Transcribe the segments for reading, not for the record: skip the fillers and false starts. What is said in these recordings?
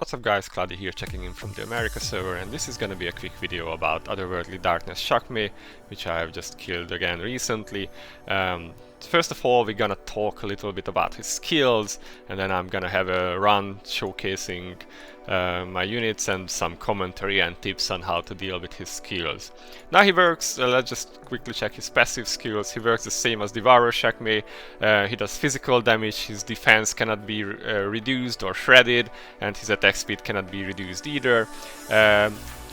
What's up guys, Cloudie here checking in from the America server, and this is gonna be a quick video about Otherwordly Darkness Shakmeh, which I have just killed again recently. First of all, we're gonna talk a little bit about his skills, and then I'm gonna have a run showcasing my units and some commentary and tips on how to deal with his skills. Now he works, let's just quickly check his passive skills. He works the same as Devourer Shakmeh. He does physical damage, his defense cannot be reduced or shredded, and his attack speed cannot be reduced either.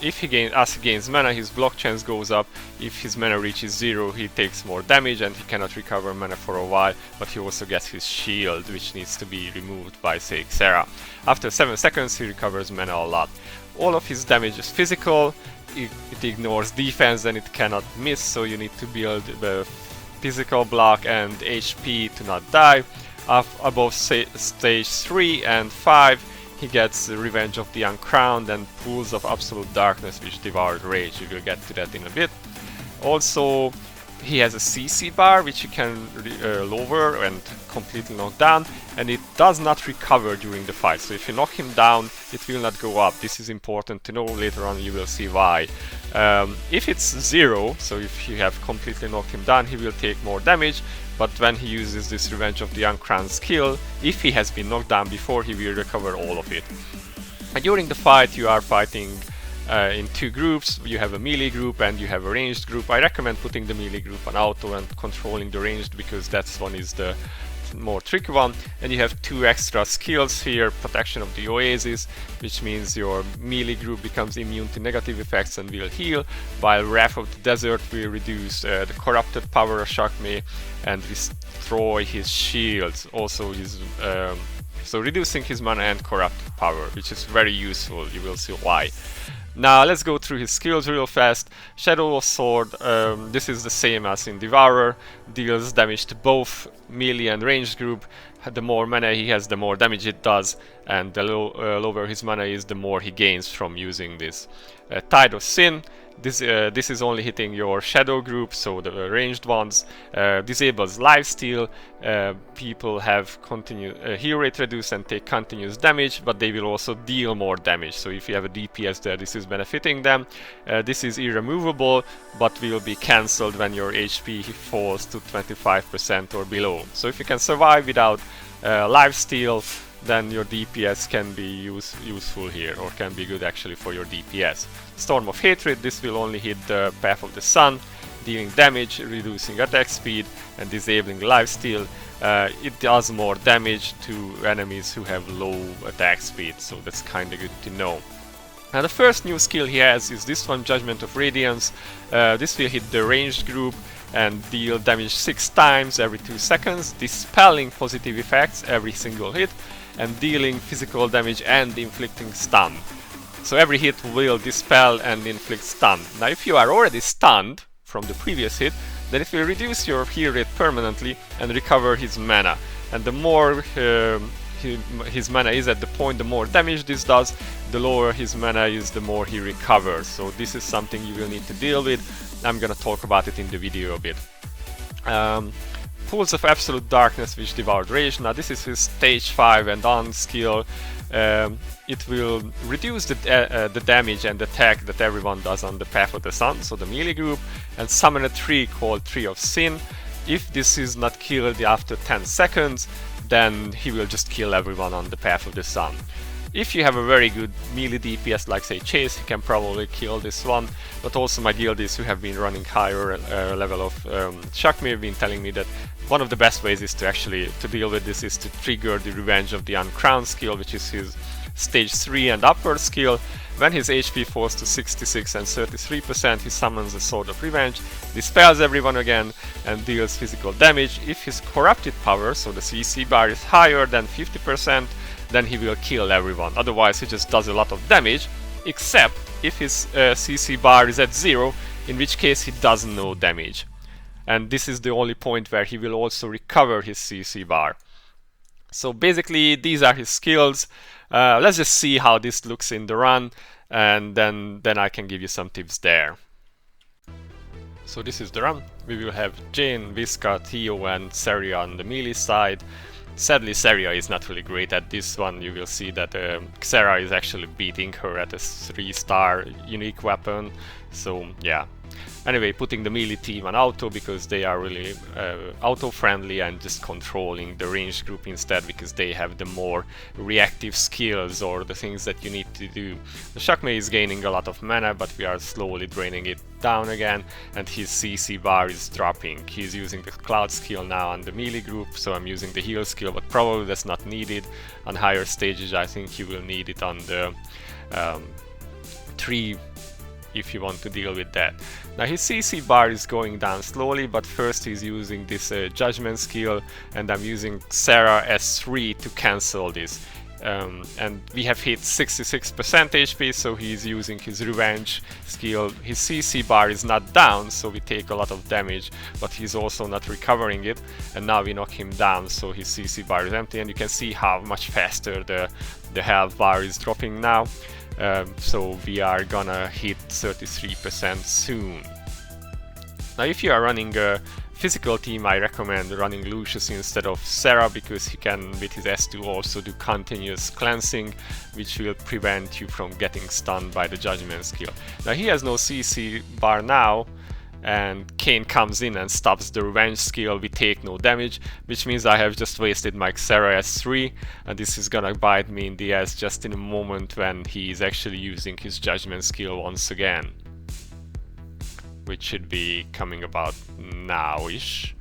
If he gains mana, his block chance goes up. If his mana reaches 0, he takes more damage and he cannot recover mana for a while, but he also gets his shield, which needs to be removed by, say, Xera. After 7 seconds, he recovers mana a lot. All of his damage is physical, it ignores defense and it cannot miss, so you need to build the physical block and HP to not die. Above stage 3 and 5, he gets Revenge of the Uncrowned and Pools of Absolute Darkness, which devoured Rage. We will get to that in a bit. Also, he has a CC bar, which you can lower and completely knock down, and it does not recover during the fight. So if you knock him down, it will not go up. This is important to know. Later on you will see why. If it's 0, so if you have completely knocked him down, he will take more damage. But when he uses this Revenge of the Uncrowned skill, if he has been knocked down before, he will recover all of it. And during the fight, you are fighting in 2 groups. You have a melee group and you have a ranged group. I recommend putting the melee group on auto and controlling the ranged, because that one is the more tricky one. And you have 2 extra skills here: Protection of the Oasis, which means your melee group becomes immune to negative effects and will heal, while Wrath of the Desert will reduce the corrupted power of Shakmeh and destroy his shields. Also his so reducing his mana and corrupted power, which is very useful. You will see why. Now let's go through his skills real fast. Shadow of Sword, this is the same as in Devourer, deals damage to both melee and ranged group. The more mana he has, the more damage it does, and the lower his mana is, the more he gains from using this. Tide of Sin, this is only hitting your shadow group, so the ranged ones. Disables lifesteal. People have heal rate reduce and take continuous damage, but they will also deal more damage. So if you have a DPS there, this is benefiting them. This is irremovable, but will be cancelled when your HP falls to 25% or below. So if you can survive without lifesteal, then your DPS can be useful here, or can be good actually for your DPS. Storm of Hatred, this will only hit the Path of the Sun, dealing damage, reducing attack speed, and disabling lifesteal. It does more damage to enemies who have low attack speed, so that's kinda good to know. Now the first new skill he has is this one, Judgment of Radiance. This will hit the ranged group and deal damage 6 times every 2 seconds, dispelling positive effects every single hit, and dealing physical damage and inflicting stun. So every hit will dispel and inflict stun. Now if you are already stunned from the previous hit, then it will reduce your heal rate permanently and recover his mana. And the more his mana is at the point, the more damage this does. The lower his mana is, the more he recovers. So this is something you will need to deal with. I'm gonna talk about it in the video a bit. Pools of Absolute Darkness, which devoured Rage. Now this is his stage 5 and on skill. It will reduce the damage and attack that everyone does on the Path of the Sun, so the melee group, and summon a tree called Tree of Sin. If this is not killed after 10 seconds, then he will just kill everyone on the Path of the Sun. If you have a very good melee DPS like, say, Chase, you can probably kill this one, but also my guildies who have been running higher level of Shakmeh have been telling me that one of the best ways is to deal with this is to trigger the Revenge of the Uncrowned skill, which is his stage 3 and upward skill. When his HP falls to 66 and 33%, he summons the Sword of Revenge, dispels everyone again, and deals physical damage. If his corrupted power, so the CC bar, is higher than 50%, then he will kill everyone. Otherwise he just does a lot of damage, except if his CC bar is at 0, in which case he does no damage. And this is the only point where he will also recover his CC bar. So basically these are his skills. Let's just see how this looks in the run, and then I can give you some tips there. So this is the run. We will have Jane, Visca, Theo and Seria on the melee side. Sadly, Seria is not really great at this one. You will see that Xera is actually beating her at a 3-star unique weapon. So yeah. Anyway, putting the melee team on auto because they are really auto-friendly, and just controlling the ranged group instead because they have the more reactive skills or the things that you need to do. The Shakmeh is gaining a lot of mana, but we are slowly draining it down again, and his CC bar is dropping. He's using the Cloud skill now on the melee group, so I'm using the heal skill, but probably that's not needed. On higher stages I think you will need it on the 3 if you want to deal with that. Now his CC bar is going down slowly, but first he's using this judgment skill, and I'm using Sarah S3 to cancel this. And we have hit 66% HP, so he's using his revenge skill. His CC bar is not down, so we take a lot of damage, but he's also not recovering it, and now we knock him down, so his CC bar is empty, and you can see how much faster the health bar is dropping now. So we are gonna hit 33% soon. Now if you are running a physical team, I recommend running Lucius instead of Sarah, because he can with his S2 also do continuous cleansing, which will prevent you from getting stunned by the judgment skill. Now he has no CC bar now, and Kane comes in and stops the revenge skill. We take no damage, which means I have just wasted my Xera S3, and this is gonna bite me in the ass just in a moment when he is actually using his judgment skill once again, which should be coming about now-ish.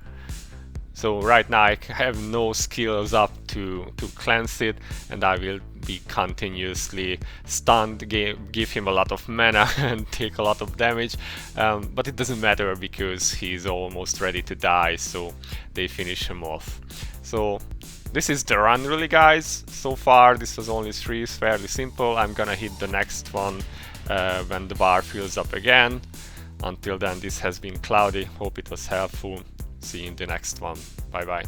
So right now I have no skills up to cleanse it, and I will be continuously stunned, give him a lot of mana and take a lot of damage, but it doesn't matter because he's almost ready to die, so they finish him off. So this is the run really, guys. So far this was only 3, it's fairly simple. I'm gonna hit the next one when the bar fills up again. Until then, this has been Cloudie. Hope it was helpful. See you in the next one. Bye bye.